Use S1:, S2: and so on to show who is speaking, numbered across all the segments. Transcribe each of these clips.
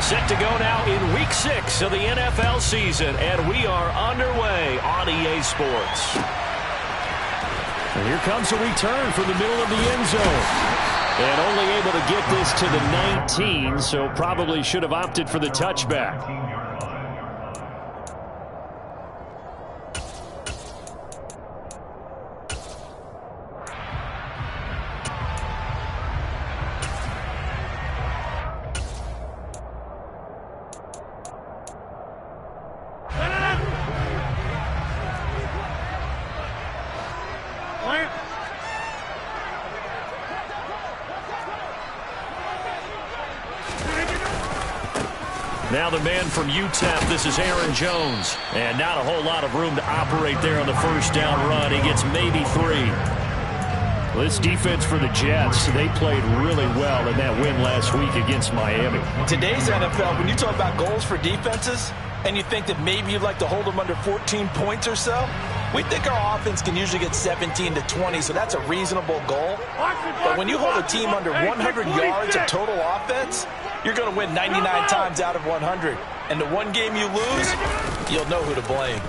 S1: Set to go now in Week 6 of the NFL season, and we are underway on EA Sports. And here comes a return from the middle of the end zone. And only able to get this to the 19, so probably should have opted for the touchback. Now the man from UTEP, this is Aaron Jones. And not a whole lot of room to operate there on the first down run. He gets maybe 3. Well, this defense for the Jets, they played really well in that win last week against Miami.
S2: Today's NFL, when you talk about goals for defenses, and you think that maybe you'd like to hold them under 14 points or so, we think our offense can usually get 17 to 20, so that's a reasonable goal. But when you hold a team under 100 yards of total offense, you're going to win 99 times out of 100. And the one game you lose, you'll know who to blame.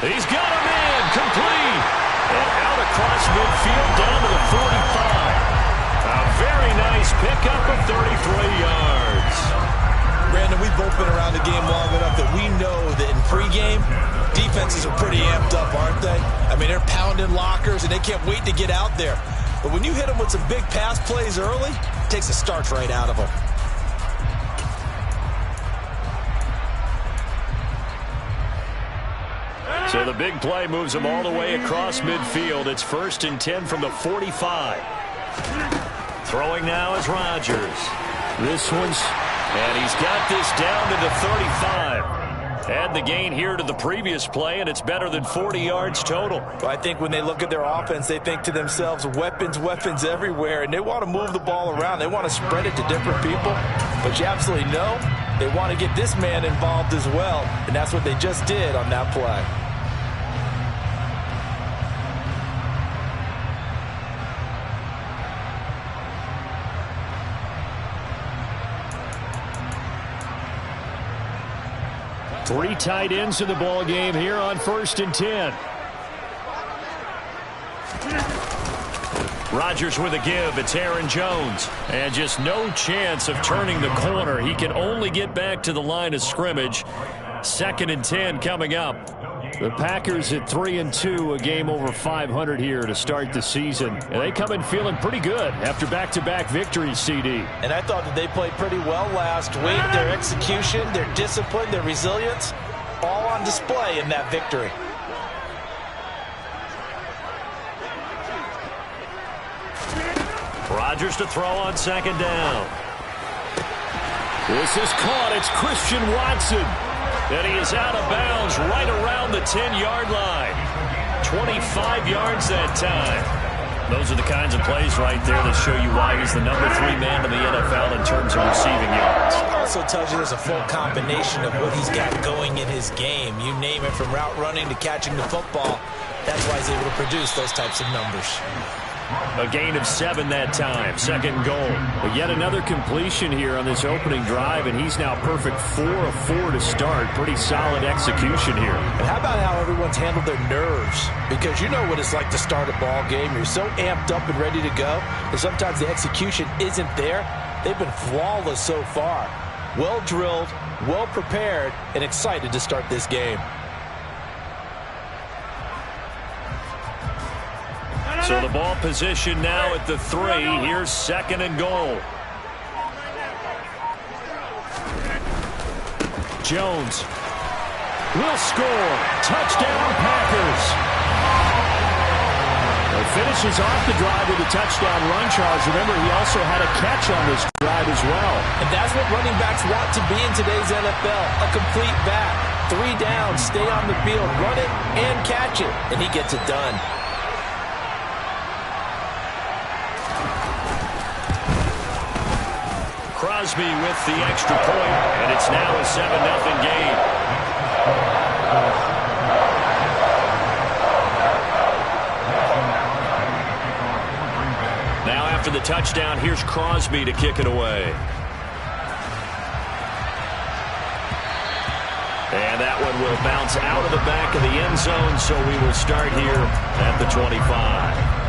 S1: He's got him in, complete. And out across midfield down to the 45. A very nice pickup of 33 yards.
S2: Brandon, we've both been around the game long enough that we know that in pregame, defenses are pretty amped up, aren't they? I mean, they're pounding lockers, and they can't wait to get out there. But when you hit them with some big pass plays early, it takes the starch right out of them.
S1: So the big play moves them all the way across midfield. It's 1st and 10 from the 45. Throwing now is Rodgers. This one's, and he's got this down to the 35. Add the gain here to the previous play, and it's better than 40 yards total.
S2: Well, I think when they look at their offense, they think to themselves, weapons, weapons everywhere, and they want to move the ball around. They want to spread it to different people. But you absolutely know they want to get this man involved as well, and that's what they just did on that play.
S1: Three tight ends in the ball game here on 1st and 10. Rodgers with a give. It's Aaron Jones. And just no chance of turning the corner. He can only get back to the line of scrimmage. 2nd and 10 coming up. The Packers at 3-2, a game over 500 here to start the season. And they come in feeling pretty good after back-to-back victories, CD.
S2: And I thought that they played pretty well last week. Their execution, their discipline, their resilience, all on display in that victory.
S1: Rodgers to throw on 2nd down. This is caught. It's Christian Watson. And he is out of bounds right around the 10-yard line. 25 yards that time. Those are the kinds of plays right there that show you why he's the number 3 man in the NFL in terms of receiving yards.
S2: Also tells you there's a full combination of what he's got going in his game. You name it, from route running to catching the football. That's why he's able to produce those types of numbers.
S1: A gain of 7 that time. 2nd goal. But yet another completion here on this opening drive, and he's now perfect 4 of 4 to start. Pretty solid execution here.
S2: And how about how everyone's handled their nerves? Because you know what it's like to start a ball game. You're so amped up and ready to go, and sometimes the execution isn't there. They've been flawless so far. Well drilled, well prepared, and excited to start this game.
S1: So the ball position now at the 3. Here's 2nd and goal. Jones will score. Touchdown, Packers. He finishes off the drive with a touchdown run, Charles. Remember, he also had a catch on this drive as well.
S2: And that's what running backs want to be in today's NFL, a complete back. 3 downs, stay on the field, run it, and catch it. And he gets it done.
S1: Crosby with the extra point, and it's now a 7-0 game. Now After the touchdown, here's Crosby to kick it away. And that one will bounce out of the back of the end zone, so we will start here at the 25.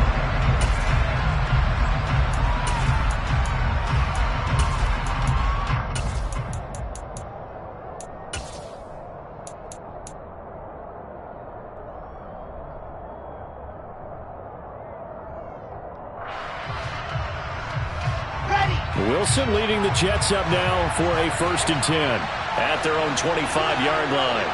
S1: Wilson leading the Jets up now for a 1st and 10 at their own 25-yard line.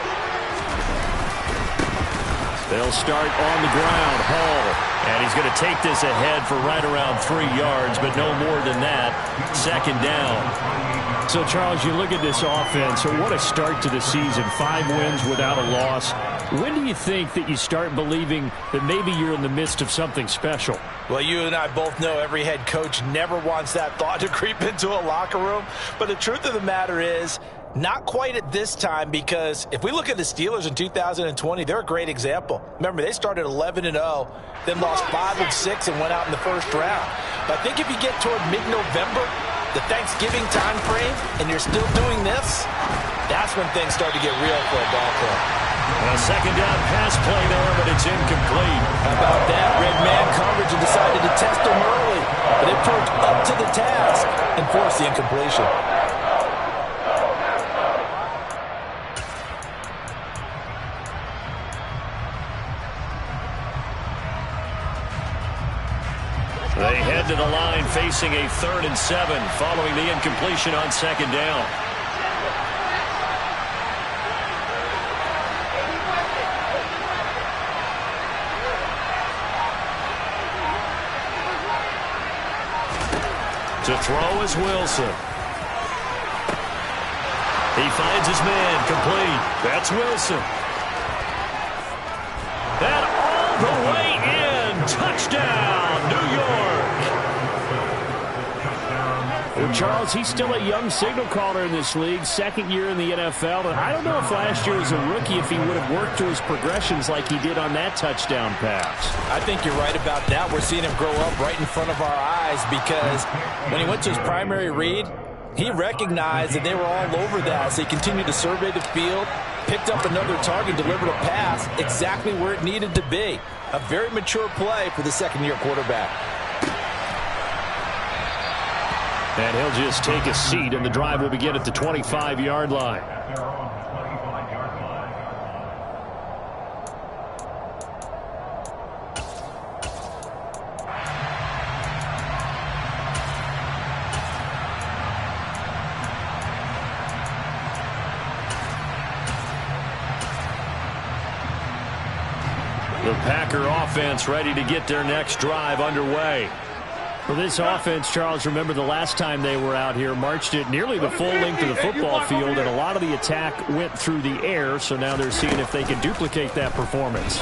S1: They'll start on the ground. Hall. And he's going to take this ahead for right around 3 yards, but no more than that. 2nd down. So, Charles, you look at this offense. So what a start to the season. 5 wins without a loss. When do you think that you start believing that maybe you're in the midst of something special?
S2: Well, you and I both know every head coach never wants that thought to creep into a locker room. But the truth of the matter is, not quite at this time, because if we look at the Steelers in 2020, they're a great example. Remember, they started 11-0, then lost 5-6 and went out in the 1st round. But I think if you get toward mid-November, the Thanksgiving time frame, and you're still doing this, that's when things start to get real for a ball club.
S1: A 2nd down pass play there, but it's incomplete.
S2: How about that? Red man coverage and decided to test them early. But they proved up to the task and forced the incompletion.
S1: They head to the line facing a 3rd and 7 following the incompletion on 2nd down. To throw is Wilson. He finds his man complete. That's Wilson. And all the way in. Touchdown, New York. Well, Charles, he's still a young signal caller in this league. 2nd year in the NFL. And I don't know if last year as a rookie if he would have worked through his progressions like he did on that touchdown pass.
S2: I think you're right about that. We're seeing him grow up right in front of our eyes, because when he went to his primary read, he recognized that they were all over that. So he continued to survey the field, picked up another target, delivered a pass exactly where it needed to be. A very mature play for the 2nd-year quarterback.
S1: And he'll just take a seat, and the drive will begin at the 25-yard line. The Packer offense ready to get their next drive underway. For this offense, Charles, remember the last time they were out here, marched it nearly the full length of the football field, and a lot of the attack went through the air, so now they're seeing if they can duplicate that performance.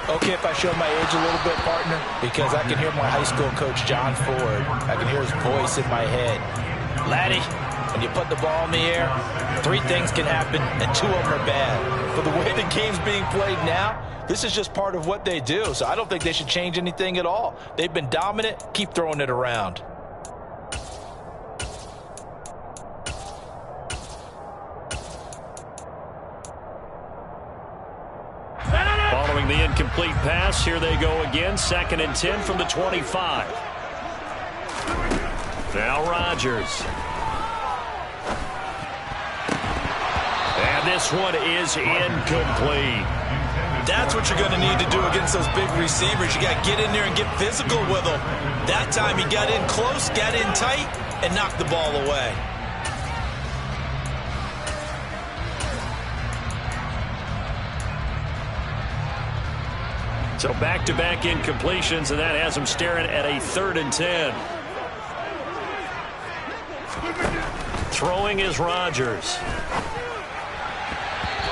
S2: Okay, if I show my age a little bit, partner, because I can hear my high school coach, John Ford. I can hear his voice in my head. Laddie, when you put the ball in the air, 3 things can happen, and 2 of them are bad. But the way the game's being played now, this is just part of what they do, so I don't think they should change anything at all. They've been dominant. Keep throwing it around.
S1: Following the incomplete pass, here they go again. 2nd and 10 from the 25. Now Rodgers. And this one is incomplete.
S2: That's what you're going to need to do against those big receivers. You got to get in there and get physical with them. That time he got in close, got in tight, and knocked the ball away.
S1: So back-to-back incompletions, and that has them staring at a 3rd and 10. Throwing is Rodgers.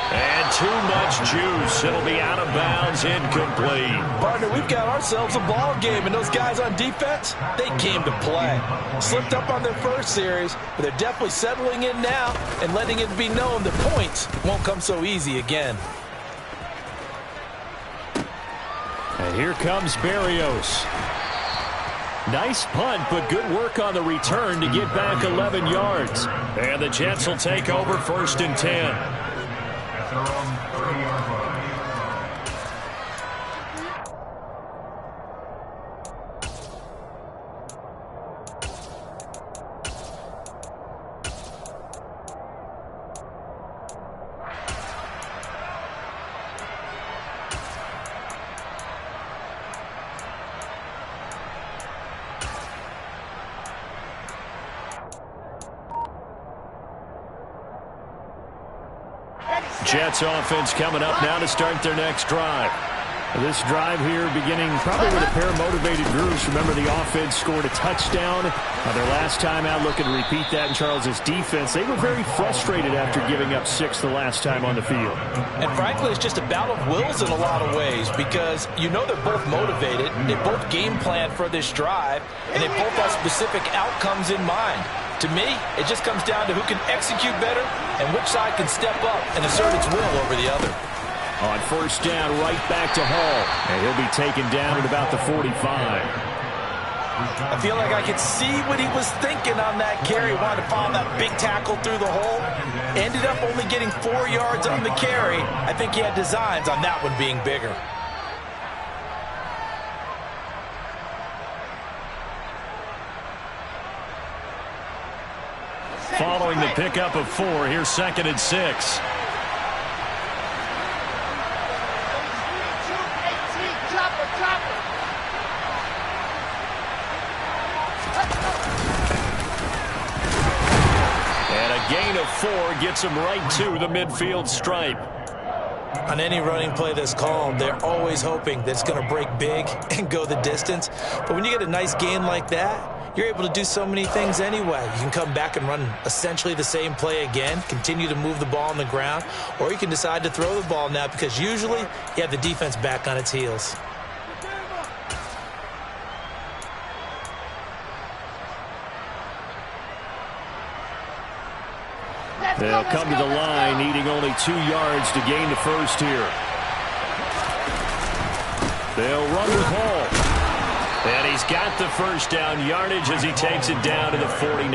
S1: And too much juice. It'll be out of bounds, incomplete.
S2: Partner, we've got ourselves a ball game, and those guys on defense, they came to play. Slipped up on their first series, but they're definitely settling in now and letting it be known that points won't come so easy again.
S1: And here comes Berrios. Nice punt, but good work on the return to get back 11 yards. And the Jets will take over 1st and 10. Jets offense coming up now to start their next drive. This drive here beginning probably with a pair of motivated groups. Remember, the offense scored a touchdown their last time out. Looking to repeat that in Charles' defense. They were very frustrated after giving up 6 the last time on the field.
S2: And frankly, it's just a battle of wills in a lot of ways because you know they're both motivated. They both game plan for this drive, and they both have specific outcomes in mind. To me, it just comes down to who can execute better and which side can step up and assert its will over the other.
S1: On 1st down, right back to Hall. And he'll be taken down at about the 45.
S2: I feel like I could see what he was thinking on that carry. Wanted to follow that big tackle through the hole. Ended up only getting 4 yards on the carry. I think he had designs on that one being bigger.
S1: Following the pickup of 4, here's 2nd and 6. And a gain of 4 gets him right to the midfield stripe.
S2: On any running play that's called, they're always hoping that it's going to break big and go the distance. But when you get a nice gain like that, you're able to do so many things anyway. You can come back and run essentially the same play again, continue to move the ball on the ground, or you can decide to throw the ball now because usually you have the defense back on its heels.
S1: They'll come to the line, needing only 2 yards to gain the first here. They'll run with Hall. And he's got the first down yardage as he takes it down to the 49.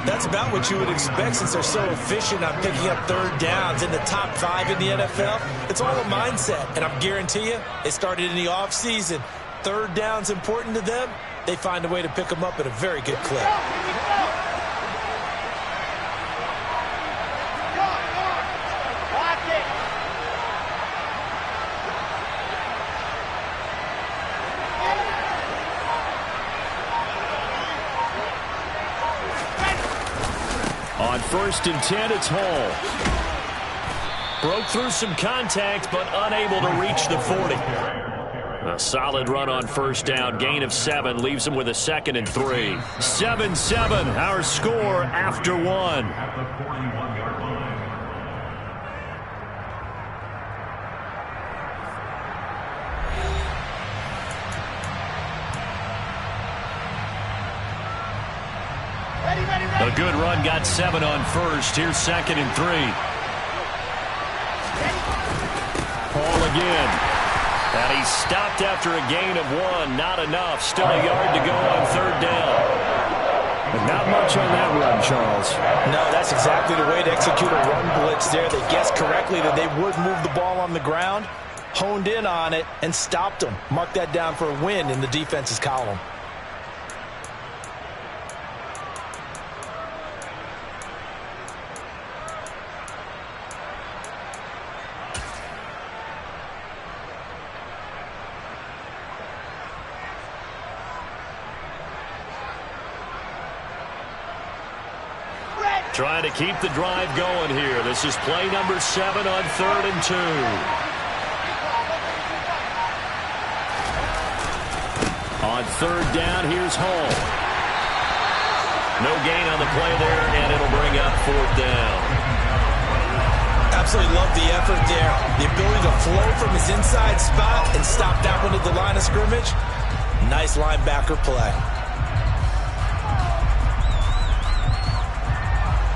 S2: That's about what you would expect since they're so efficient on picking up 3rd downs in the top 5 in the NFL. It's all a mindset, and I guarantee you, they started in the offseason. 3rd down's important to them. They find a way to pick them up at a very good clip.
S1: On 1st and 10, it's Hall. Broke through some contact, but unable to reach the 40. A solid run on 1st down. Gain of 7 leaves him with a 2nd and 3. 7-7, our score after 1. A good run, got 7 on 1st. Here's 2nd and 3. Hall again. And he's stopped after a gain of 1. Not enough. Still a yard to go on 3rd down. But not much on that run, Charles.
S2: No, that's exactly the way to execute a run blitz there. They guessed correctly that they would move the ball on the ground, honed in on it, and stopped them. Mark that down for a win in the defense's column.
S1: Trying to keep the drive going here. This is play number 7 on 3rd and 2. On 3rd down, here's Hall. No gain on the play there, and it'll bring up 4th down.
S2: Absolutely love the effort there. The ability to flow from his inside spot and stop that one at the line of scrimmage. Nice linebacker play.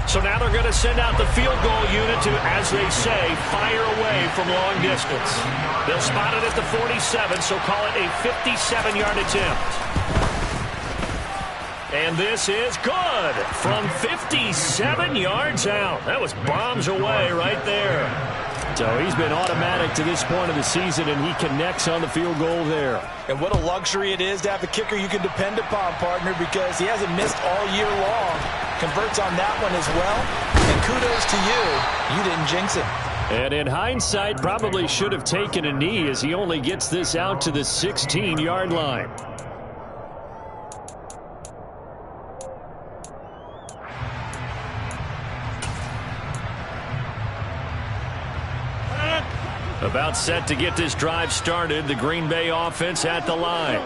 S1: So now they're going to send out the field goal unit to, as they say, fire away from long distance. They'll spot it at the 47, so call it a 57-yard attempt. And this is good from 57 yards out. That was bombs away right there. So he's been automatic to this point of the season, and he connects on the field goal there.
S2: And what a luxury it is to have a kicker you can depend upon, partner, because he hasn't missed all year long. Converts on that one as well. And kudos to you. You didn't jinx him.
S1: And in hindsight, probably should have taken a knee as he only gets this out to the 16-yard line. About set to get this drive started. The Green Bay offense at the line.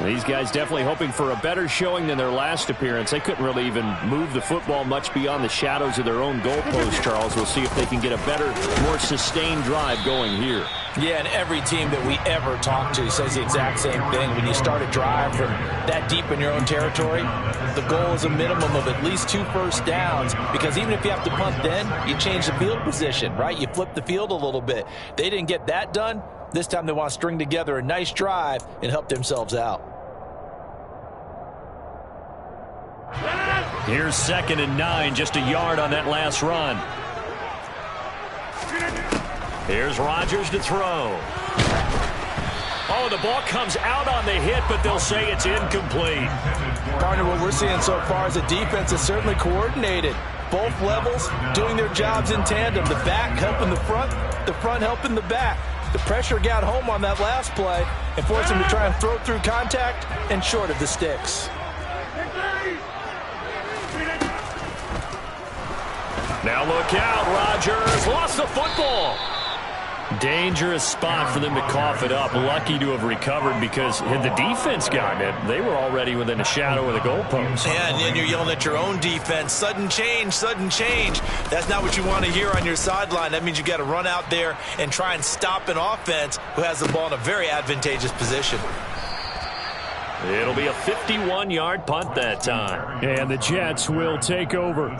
S1: These guys definitely hoping for a better showing than their last appearance. They couldn't really even move the football much beyond the shadows of their own goalpost, Charles. We'll see if they can get a better, more sustained drive going here.
S2: Yeah, and every team that we ever talk to says the exact same thing. When you start a drive from that deep in your own territory, the goal is a minimum of at least 2 first downs, because even if you have to punt then, you change the field position, right? You flip the field a little bit. They didn't get that done. This time they want to string together a nice drive and help themselves out.
S1: Here's 2nd and 9, just a yard on that last run. Here's Rodgers to throw. Oh, the ball comes out on the hit, but they'll say it's incomplete.
S2: Partner, what we're seeing so far is a defense that's certainly coordinated. Both levels doing their jobs in tandem. The back helping the front helping the back. The pressure got home on that last play and forced him to try and throw through contact and short of the sticks.
S1: Now look out, Rodgers lost the football. Dangerous spot for them to cough it up. Lucky to have recovered, because had the defense gotten it, they were already within a shadow of the goalpost.
S2: Yeah, and then you're yelling at your own defense. Sudden change, sudden change. That's not what you want to hear on your sideline. That means you got to run out there and try and stop an offense who has the ball in a very advantageous position.
S1: It'll be a 51-yard punt that time. And the Jets will take over.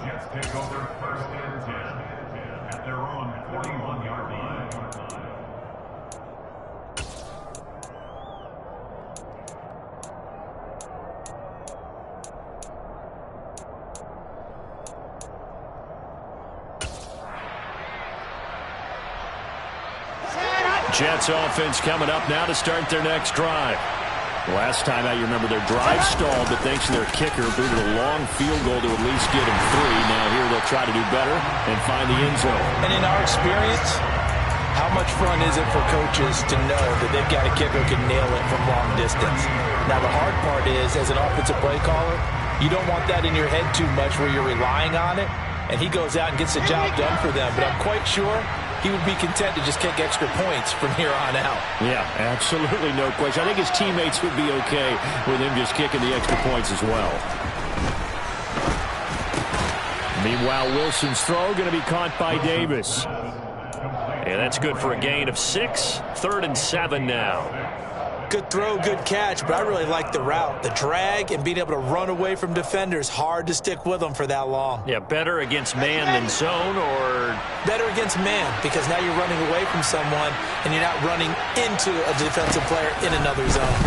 S1: Jets offense coming up now to start their next drive. Last time out, you remember their drive stalled, but thanks to their kicker, booted a long field goal to at least get them 3. Now here they'll try to do better and find the end zone. And in our experience, how much fun is it for coaches to know that they've got a kicker who can nail it from long distance? Now the hard part is, as an offensive play caller, you don't want that in your head too much where you're relying on it, and he goes out and gets the job done for them. But I'm quite sure he would be content to just kick extra points from here on out. Yeah, absolutely no question. I think his teammates would be okay with him just kicking the extra points as well. Meanwhile, Wilson's throw going to be caught by Davis. And that's good for a gain of 6. 3rd and 7 now. Good throw, good catch, but I really like the route. The drag and being able to run away from defenders, hard to stick with them for that long. Yeah, better against man than zone, or? Better against man, because now you're running away from someone and you're not running into a defensive player in another zone.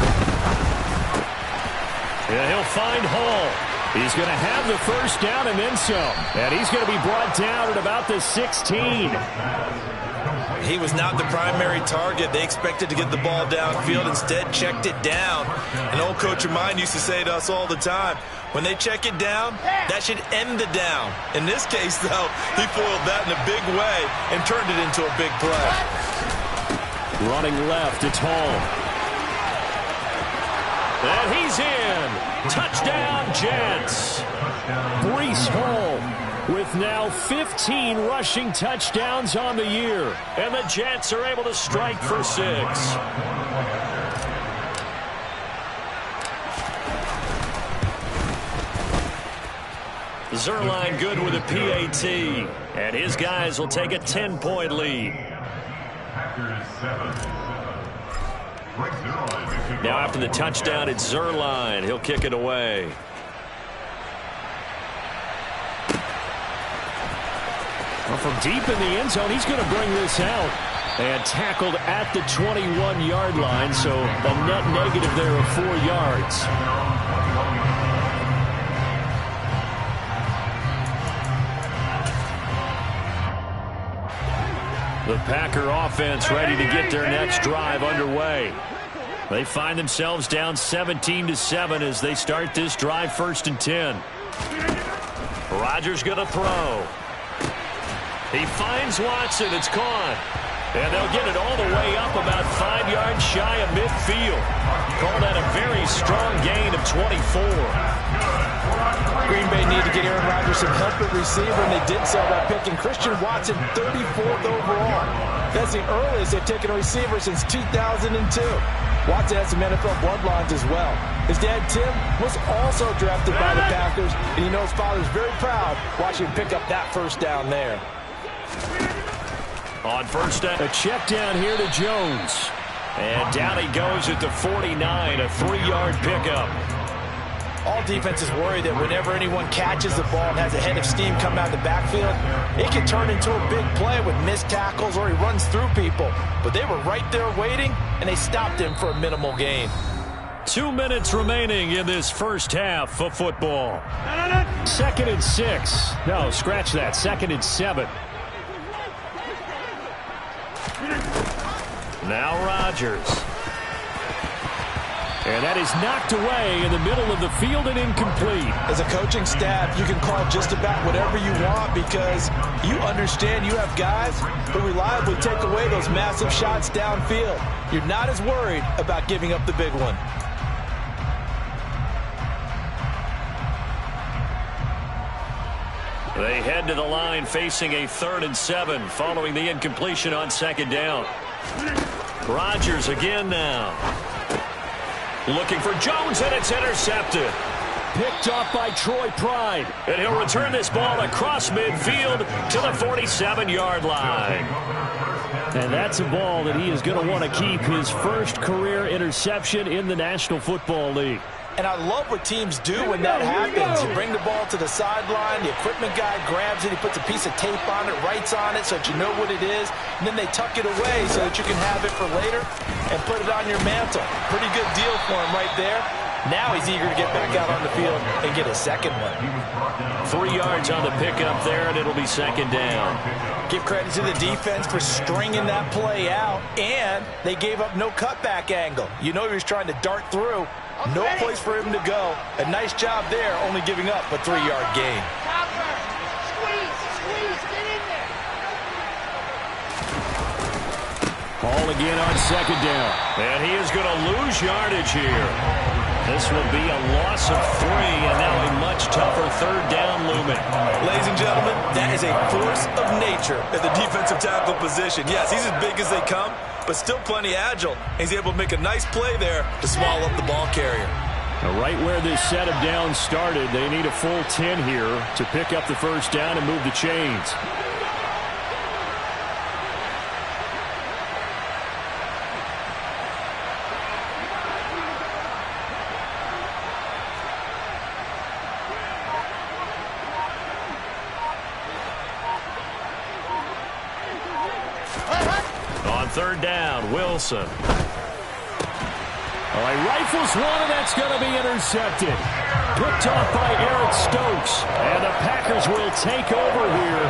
S1: Yeah, he'll find Hall. He's going to have the first down and then some. And he's going to be brought down at about the 16. He was not the primary target. They expected to get the ball downfield. Instead, checked it down. An old coach of mine used to say to us all the time, when they check it down, that should end the down. In this case, though, he foiled that in a big way and turned it into a big play. Running left, it's Hall. And he's in. Touchdown, Jets. Breece Hall with now 15 rushing touchdowns on the year. And the Jets are able to strike for 6. Zuerlein good with a PAT. And his guys will take a 10-point lead. Now after the touchdown, it's Zuerlein. He'll kick it away. From deep in the end zone, he's going to bring this out. And tackled at the 21-yard line, so a net negative there of 4 yards. The Packer offense ready to get their next drive underway. They find themselves down 17-7 as they start this drive, 1st and 10. Rodgers going to throw. He finds Watson. It's caught. And they'll get it all the way up about 5 yards shy of midfield. Call that a very strong gain of 24.
S2: Green Bay need to get Aaron Rodgers some help at receiver, and they did so by picking Christian Watson 34th overall. That's the earliest they've taken a receiver since 2002. Watson has some NFL bloodlines as well. His dad, Tim, was also drafted by the Packers, and he knows father's very proud watching him pick up that first down there.
S1: On first down, a check down here to Jones. And down he goes at the 49, a 3-yard pickup.
S2: All defenses worry that whenever anyone catches the ball and has a head of steam come out of the backfield, it can turn into a big play with missed tackles or he runs through people. But they were right there waiting, and they stopped him for a minimal gain.
S1: 2 minutes remaining in this first half of football. 2nd and 6. No, scratch that. 2nd and 7. Now Rodgers. And that is knocked away in the middle of the field and incomplete.
S2: As a coaching staff, you can call just about whatever you want because you understand you have guys who reliably take away those massive shots downfield. You're not as worried about giving up the big one.
S1: They head to the line facing a 3rd and 7 following the incompletion on 2nd down. Rodgers again now. Looking for Jones, and it's intercepted. Picked off by Troy Pride. And he'll return this ball across midfield to the 47-yard line. And that's a ball that he is going to want to keep, his first career interception in the National Football League.
S2: And I love what teams do when that happens. You bring the ball to the sideline, the equipment guy grabs it, he puts a piece of tape on it, writes on it so that you know what it is, and then they tuck it away so that you can have it for later and put it on your mantle. Pretty good deal for him right there. Now he's eager to get back out on the field and get a second one.
S1: 3 yards on the pickup there, and it'll be 2nd down.
S2: Give credit to the defense for stringing that play out, and they gave up no cutback angle. You know he was trying to dart through. No place for him to go. A nice job there, only giving up a 3-yard gain.
S3: Squeeze, get in there.
S1: Ball again on 2nd down. And he is going to lose yardage here. This will be a loss of 3, and now a much tougher 3rd down looming.
S2: Ladies and gentlemen, that is a force of nature at the defensive tackle position. Yes, he's as big as they come, but still plenty agile. He's able to make a nice play there to swallow up the ball carrier.
S1: Now, right where this set of downs started, they need a full 10 here to pick up the first down and move the chains. On 3rd down, Wilson. All right, rifles one, and that's going to be intercepted. Picked off by Eric Stokes. And the Packers will take over here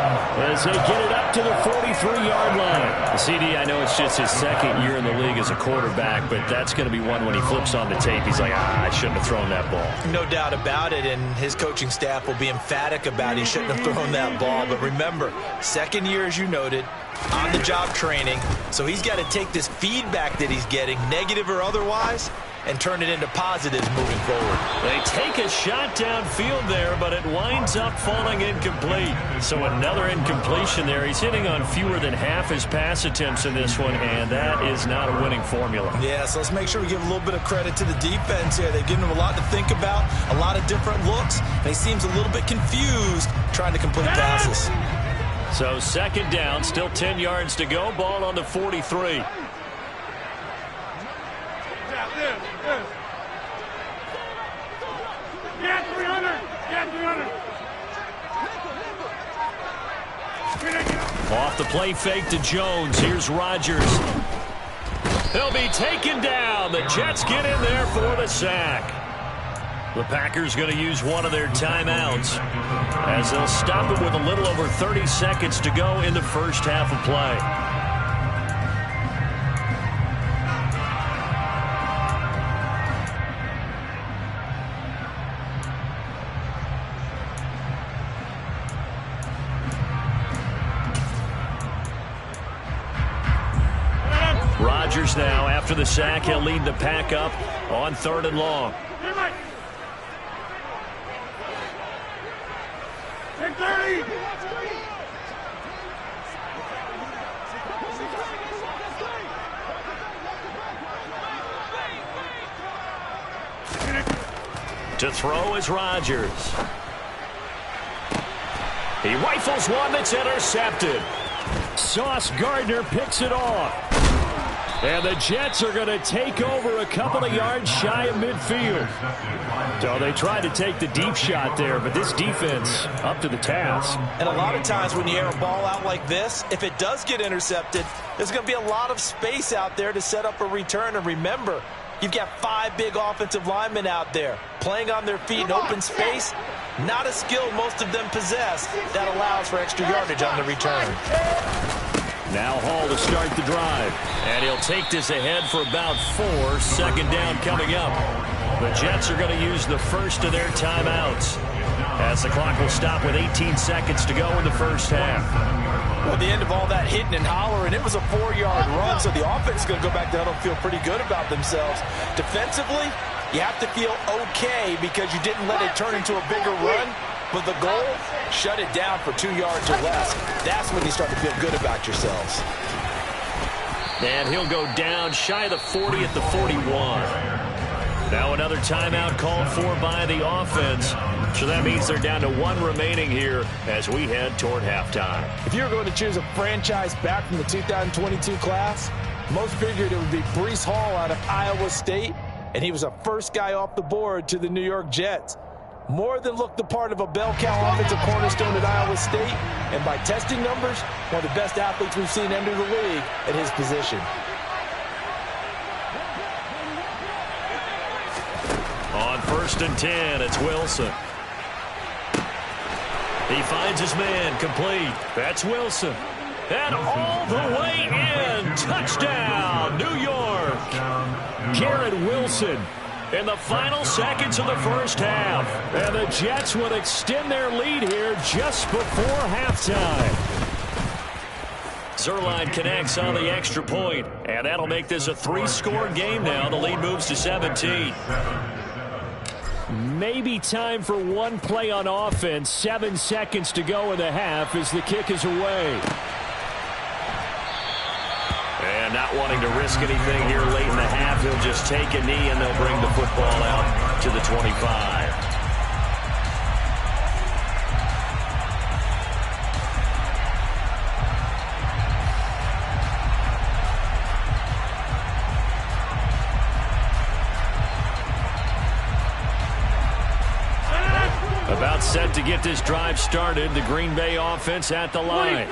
S1: as they get it up to the 43-yard line. CD, I know it's just his 2nd year in the league as a quarterback, but that's going to be one when he flips on the tape. He's like, I shouldn't have thrown that ball.
S2: No doubt about it, and his coaching staff will be emphatic about he shouldn't have thrown that ball. But remember, 2nd year, as you noted, on-the-job training, so he's got to take this feedback that he's getting, negative or otherwise, and turn it into positives moving forward.
S1: They take a shot downfield there, but it winds up falling incomplete. So another incompletion there. He's hitting on fewer than half his pass attempts in this one, and that is not a winning formula.
S2: Yeah, so let's make sure we give a little bit of credit to the defense here. They've given him a lot to think about, a lot of different looks, and he seems a little bit confused trying to complete passes.
S1: So 2nd down, still 10 yards to go. Ball on the 43.
S3: Yeah, 300. Yeah, 300.
S1: Off the play fake to Jones. Here's Rodgers. He'll be taken down. The Jets get in there for the sack. The Packers going to use one of their timeouts as they'll stop it with a little over 30 seconds to go in the first half of play. Rodgers now, after the sack, he'll lead the pack up on 3rd and long. To throw is Rodgers. He rifles one that's intercepted. Sauce Gardner picks it off. And the Jets are going to take over a couple of yards shy of midfield. So they tried to take the deep shot there, but this defense up to the task.
S2: And a lot of times when you air a ball out like this, if it does get intercepted, there's going to be a lot of space out there to set up a return. And remember, you've got 5 big offensive linemen out there playing on their feet in open space. Not a skill most of them possess that allows for extra yardage on the return.
S1: Now Hall to start the drive. And he'll take this ahead for about 4. 2nd down coming up. The Jets are going to use the first of their timeouts as the clock will stop with 18 seconds to go in the first half.
S2: Well, at the end of all that hitting and hollering, it was a 4-yard run, so the offense is going to go back down and feel pretty good about themselves. Defensively, you have to feel okay because you didn't let it turn into a bigger run. But the goal, shut it down for 2 yards or less. That's when you start to feel good about yourselves.
S1: And he'll go down shy of the 40 at the 41. Now another timeout called for by the offense. So that means they're down to 1 remaining here as we head toward halftime.
S2: If you were going to choose a franchise back from the 2022 class, most figured it would be Breece Hall out of Iowa State, and he was a first guy off the board to the New York Jets. More than looked the part of a bell cow offensive cornerstone at Iowa State, and by testing numbers, one of the best athletes we've seen enter the league at his position.
S1: On 1st and 10, it's Wilson. He finds his man, complete. That's Wilson. And all the way in. Touchdown, New York. Garrett Wilson in the final seconds of the first half. And the Jets would extend their lead here just before halftime. Zuerlein connects on the extra point, and that'll make this a 3-score game now. The lead moves to 17. Maybe time for one play on offense. 7 seconds to go in the half as the kick is away. And not wanting to risk anything here late in the half, he'll just take a knee and they'll bring the football out to the 25. About set to get this drive started. The Green Bay offense at the line.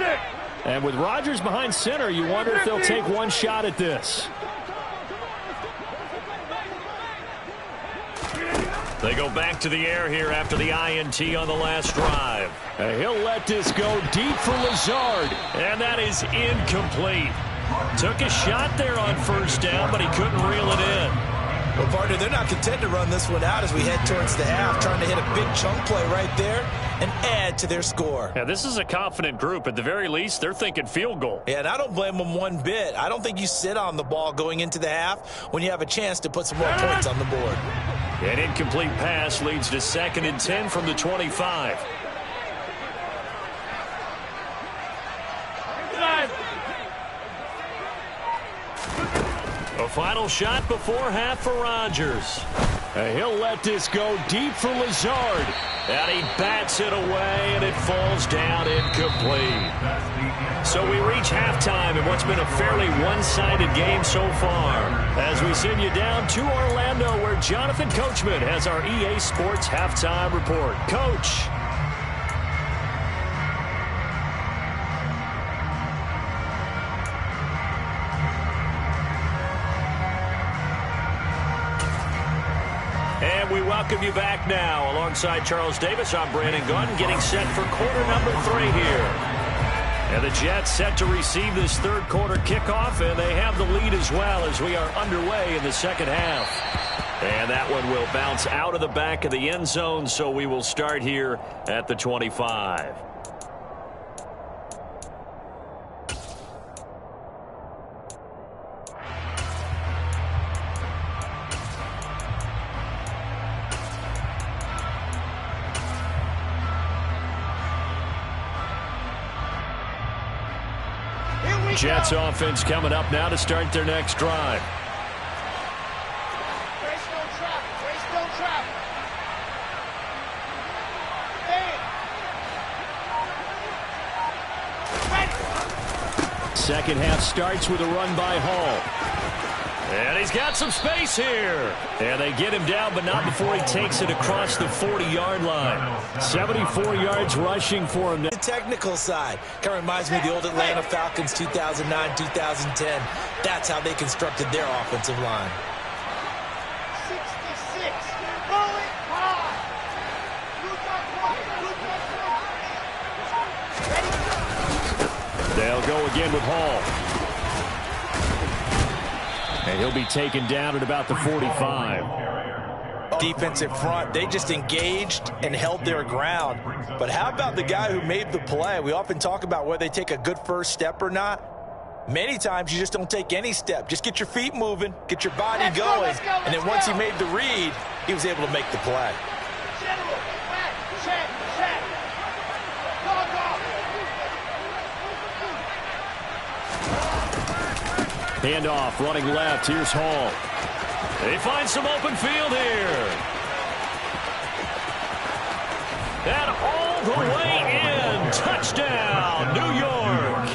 S1: And with Rodgers behind center, you wonder if they'll take one shot at this. They go back to the air here after the INT on the last drive. And he'll let this go deep for Lazard. And that is incomplete. Took a shot there on 1st down, but he couldn't reel it in.
S2: Well, partner, they're not content to run this one out as we head towards the half, trying to hit a big chunk play right there and add to their score.
S1: Yeah, this is a confident group. At the very least, they're thinking field goal.
S2: Yeah, and I don't blame them one bit. I don't think you sit on the ball going into the half when you have a chance to put some more points on the board.
S1: An incomplete pass leads to 2nd and 10 from the 25. A final shot before half for Rodgers. He'll let this go deep for Lazard. And he bats it away, and it falls down incomplete. So we reach halftime in what's been a fairly one-sided game so far. As we send you down to Orlando, where Jonathan Coachman has our EA Sports Halftime Report. Coach. And we welcome you back now. Alongside Charles Davis, I'm Brandon Gaudin, getting set for quarter number 3 here. And the Jets set to receive this third quarter kickoff, and they have the lead as well as we are underway in the second half. And that one will bounce out of the back of the end zone, so we will start here at the 25. Jets offense coming up now to start their next drive. Second half starts with a run by Hall. And he's got some space here. And they get him down, but not before he takes it across the 40-yard line. 74 yards rushing for him.
S2: The technical side kind of reminds me of the old Atlanta Falcons 2009, 2010. That's how they constructed their offensive line.
S3: 66, rolling high.
S1: They'll go again with Hall. And he'll be taken down at about the 45.
S2: Defensive front, they just engaged and held their ground. But how about the guy who made the play? We often talk about whether they take a good first step or not. Many times you just don't take any step. Just get your feet moving, get your body going. And then once he made the read, he was able to make the play.
S1: Handoff, running left. Here's Hall. They find some open field here. And all the way in. Touchdown, New York.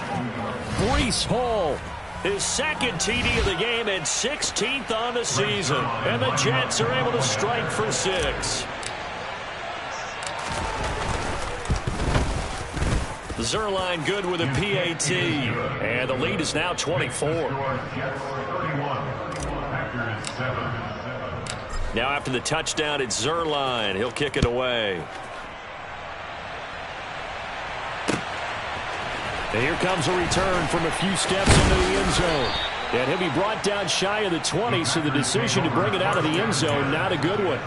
S1: Breece Hall, his second TD of the game and 16th on the season. And the Jets are able to strike for 6. Zuerlein good with a PAT. And the lead is now 24. Now after the touchdown, it's Zuerlein. He'll kick it away. And here comes a return from a few steps into the end zone. And he'll be brought down shy of the 20, so the decision to bring it out of the end zone, not a good one.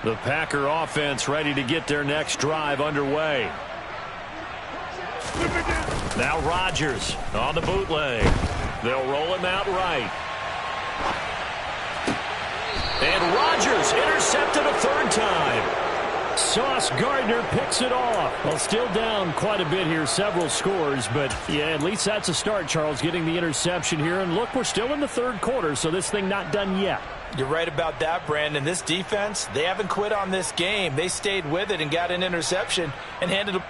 S1: The Packer offense ready to get their next drive underway. Now Rodgers on the bootleg. They'll roll him out right. And Rodgers intercepted a third time. Sauce Gardner picks it off. Well, still down quite a bit here, several scores, but yeah, at least that's a start, Charles, getting the interception here. And look, we're still in the third quarter, so this thing not done yet.
S2: You're right about that, Brandon. This defense, they haven't quit on this game. They stayed with it and got an interception and handed it.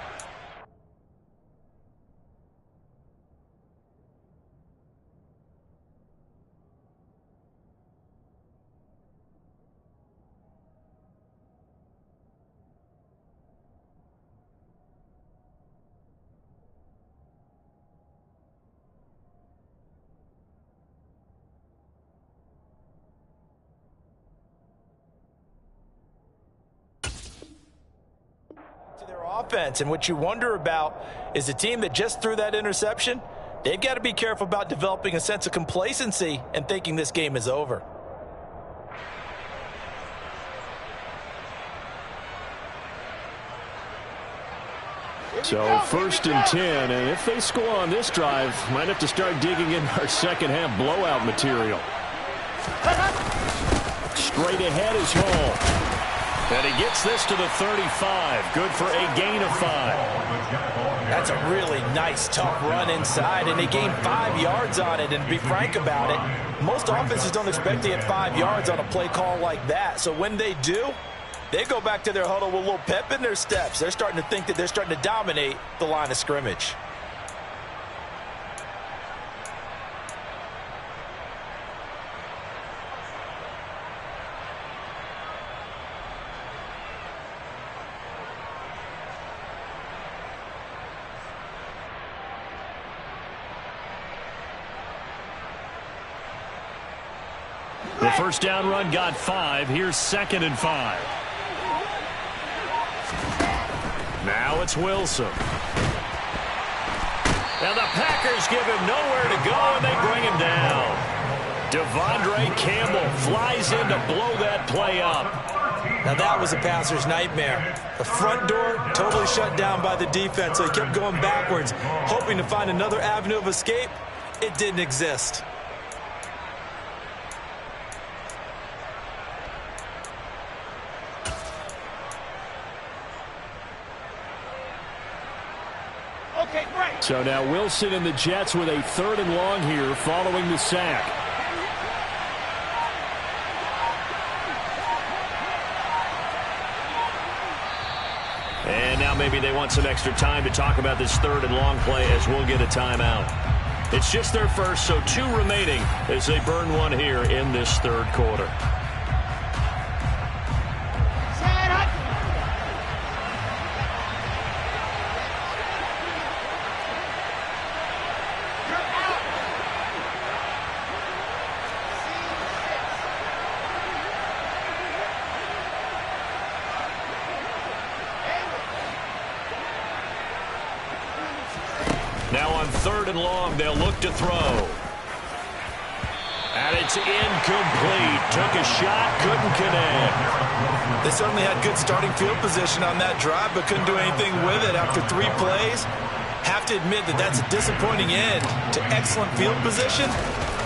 S2: To their offense, and what you wonder about is the team that just threw that interception, they've got to be careful about developing a sense of complacency and thinking this game is over.
S1: So 1st and 10, and if they score on this drive, might have to start digging in our second half blowout material. Straight ahead is Hall. And he gets this to the 35. Good for a gain of 5.
S2: That's a really nice, tough run inside, and they gained 5 yards on it. And to be frank about it, most offenses don't expect to get 5 yards on a play call like that. So when they do, they go back to their huddle with a little pep in their steps. They're starting to think that they're starting to dominate the line of scrimmage.
S1: The first down run got 5. Here's 2nd and 5. Now it's Wilson. And the Packers give him nowhere to go, and they bring him down. Devondre Campbell flies in to blow that play up.
S2: Now that was a passer's nightmare. The front door totally shut down by the defense, so he kept going backwards, hoping to find another avenue of escape. It didn't exist.
S3: Okay, great.
S1: So now Wilson and the Jets with a 3rd and long here following the sack. And now maybe they want some extra time to talk about this 3rd and long play as we'll get a timeout. It's just their first, so 2 remaining as they burn one here in this 3rd quarter. Now on 3rd and long, they'll look to throw. And it's incomplete. Took a shot, couldn't connect.
S2: They certainly had good starting field position on that drive, but couldn't do anything with it after 3 plays. Have to admit that that's a disappointing end to excellent field position.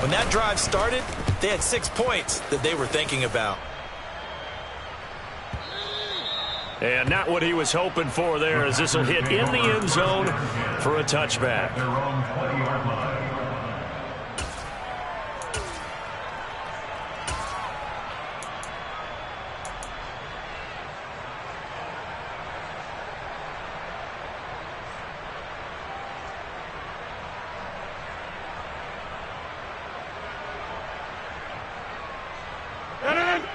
S2: When that drive started, they had 6 points that they were thinking about.
S1: And not what he was hoping for there, as this will hit in the end zone for a touchback.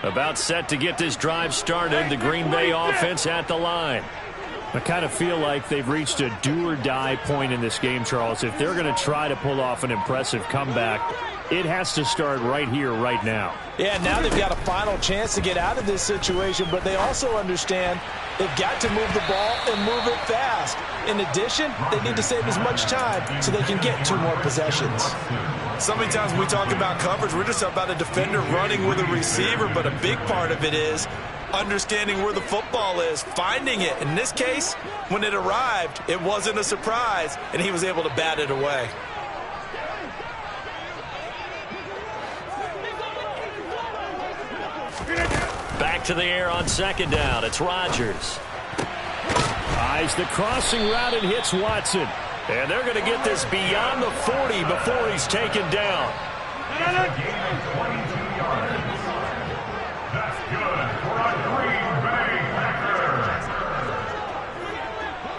S1: About set to get this drive started. The Green Bay offense at the line. I kind of feel like they've reached a do-or-die point in this game, Charles. If they're going to try to pull off an impressive comeback, it has to start right here, right now.
S2: Yeah, now they've got a final chance to get out of this situation, but they also understand they've got to move the ball and move it fast. In addition, they need to save as much time so they can get 2 more possessions. So many times when we talk about coverage, we're just about a defender running with a receiver, but a big part of it is understanding where the football is, finding it. In this case, when it arrived, it wasn't a surprise, and he was able to bat it away.
S1: Back to the air on 2nd down. It's Rodgers. Eyes the crossing route and hits Watson. And they're going to get this beyond the 40 before he's taken down.
S3: That's good for a Green Bay Packers.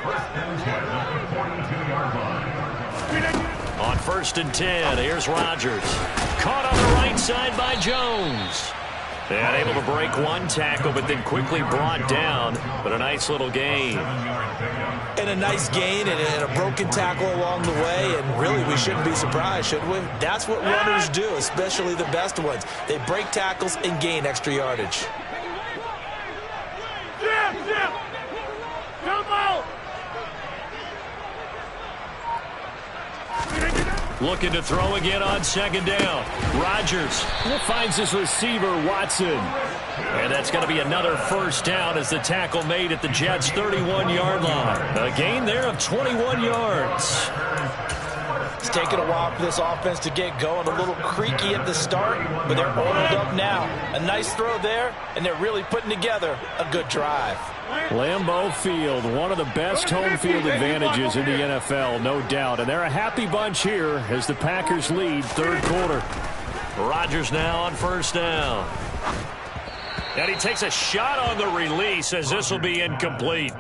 S3: 1st and 10 at the 42-yard line.
S1: On 1st and 10, here's Rodgers. Caught on the right side by Jones. And able to break 1 tackle, but then quickly brought down. But a nice little gain.
S2: And a nice gain and a broken tackle along the way. And really, we shouldn't be surprised, should we? That's what runners do, especially the best ones. They break tackles and gain extra yardage.
S3: Jim! Come out!
S1: Looking to throw again on 2nd down. Rodgers finds his receiver, Watson. And that's going to be another 1st down as the tackle made at the Jets' 31-yard line. A gain there of 21 yards.
S2: It's taken a while for this offense to get going. A little creaky at the start, but they're oiled up now. A nice throw there, and they're really putting together a good drive.
S1: Lambeau Field, one of the best home field advantages in the NFL, no doubt. And they're a happy bunch here as the Packers lead 3rd quarter. Rodgers now on 1st down. And he takes a shot on the release as this will be incomplete.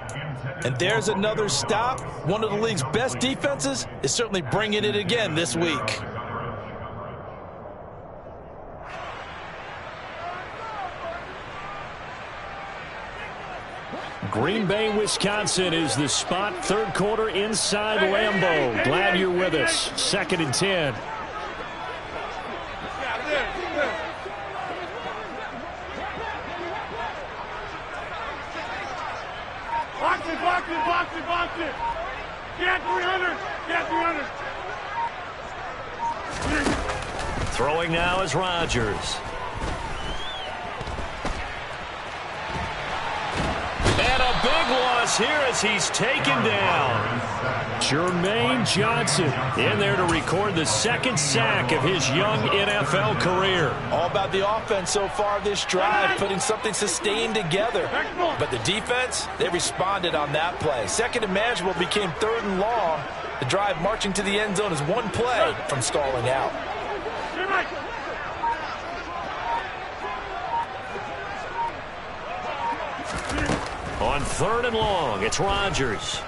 S2: And there's another stop. One of the league's best defenses is certainly bringing it again this week.
S1: Green Bay, Wisconsin is the spot. 3rd quarter inside Lambeau. Glad you're with us. 2nd and 10.
S3: it, box it, box it, box it. Get 300. Get 300.
S1: Throwing now is Rodgers. And a big loss here as he's taken down. Jermaine Johnson in there to record the second sack of his young NFL career.
S2: All about the offense so far this drive, putting something sustained together. But the defense, they responded on that play. Second and manageable became third and long. The drive marching to the end zone is one play from stalling out.
S1: On third and long, it's Rodgers.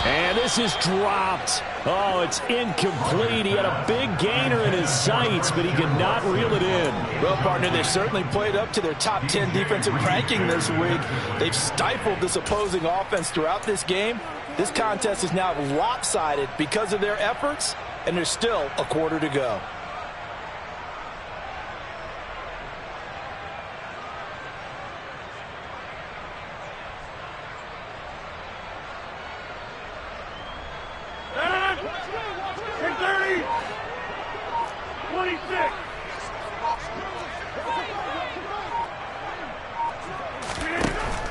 S1: And this is dropped. Oh, it's incomplete. He had a big gainer in his sights, but he could not reel it in.
S2: Well, partner, they've certainly played up to their top 10 defensive ranking this week. They've stifled this opposing offense throughout this game. This contest is now lopsided because of their efforts, and there's still a quarter to go.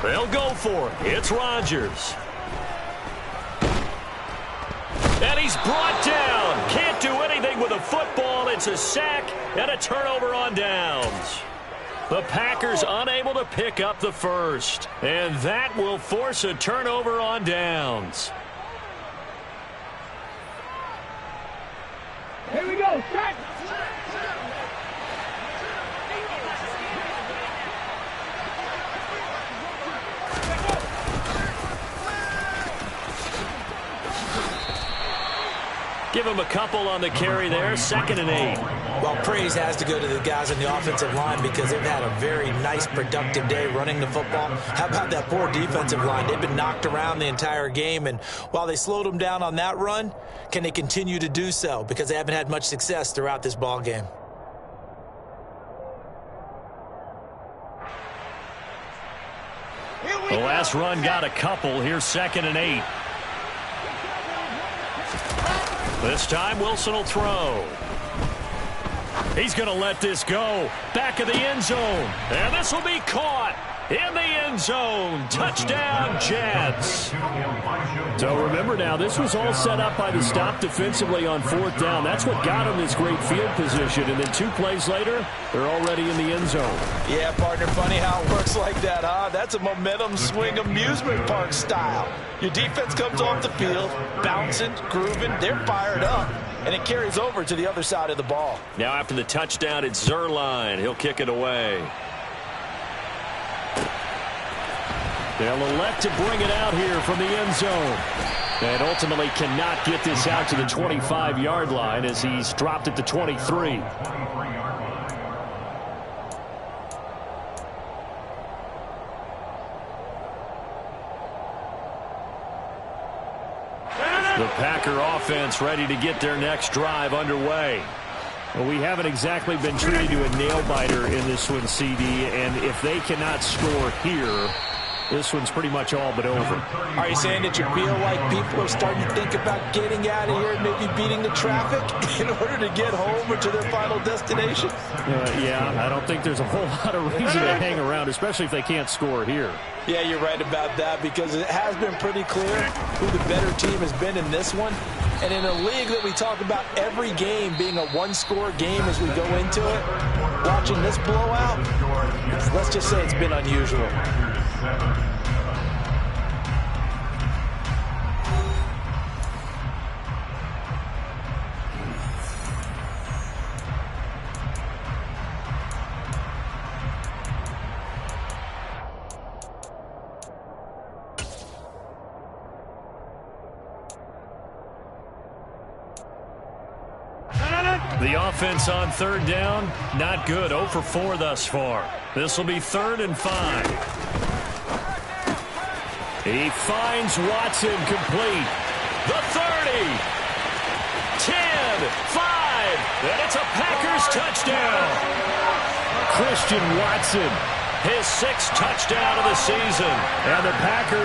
S1: They'll go for it. It's Rodgers. And he's brought down. Can't do anything with a football. It's a sack and a turnover on downs. The Packers unable to pick up the first. And that will force a turnover on downs.
S3: Here we go. Set.
S1: Give him a couple on the carry there. Second and 8.
S2: Well, praise has to go to the guys on the offensive line because they've had a very nice, productive day running the football. How about that poor defensive line? They've been knocked around the entire game, and while they slowed them down on that run, can they continue to do so? Because they haven't had much success throughout this ball game.
S1: The last run got a couple. Here's second and 8. This time, Wilson will throw. He's going to let this go. Back of the end zone. And this will be caught in the end zone. Touchdown, Jets. So remember now, this was all set up by the stop defensively on fourth down. That's what got them this great field position. And then 2 plays later, they're already in the end zone.
S2: Yeah, partner, funny how it works like that, huh? That's a momentum swing amusement park style. Your defense comes off the field, bouncing, grooving, they're fired up, and it carries over to the other side of the ball.
S1: Now after the touchdown, it's Zuerlein. He'll kick it away. They'll elect to bring it out here from the end zone. And ultimately cannot get this out to the 25-yard line as he's dropped at the 23. The Packer offense ready to get their next drive underway. Well, we haven't exactly been treated to a nail-biter in this one, CD, and if they cannot score here, this one's pretty much all but over.
S2: Are you saying that you feel like people are starting to think about getting out of here and maybe beating the traffic in order to get home or to their final destination?
S1: Yeah, I don't think there's a whole lot of reason to hang around, especially if they can't score here.
S2: Yeah, you're right about that because it has been pretty clear who the better team has been in this one. And in a league that we talk about every game being a one-score game as we go into it, watching this blowout, let's just say it's been unusual.
S1: The offense on third down, not good. 0 for 4 thus far. This will be 3rd and 5. He finds Watson complete. The 30. 10, 5, and it's a Packers touchdown. Christian Watson his 6th touchdown of the season. And the Packers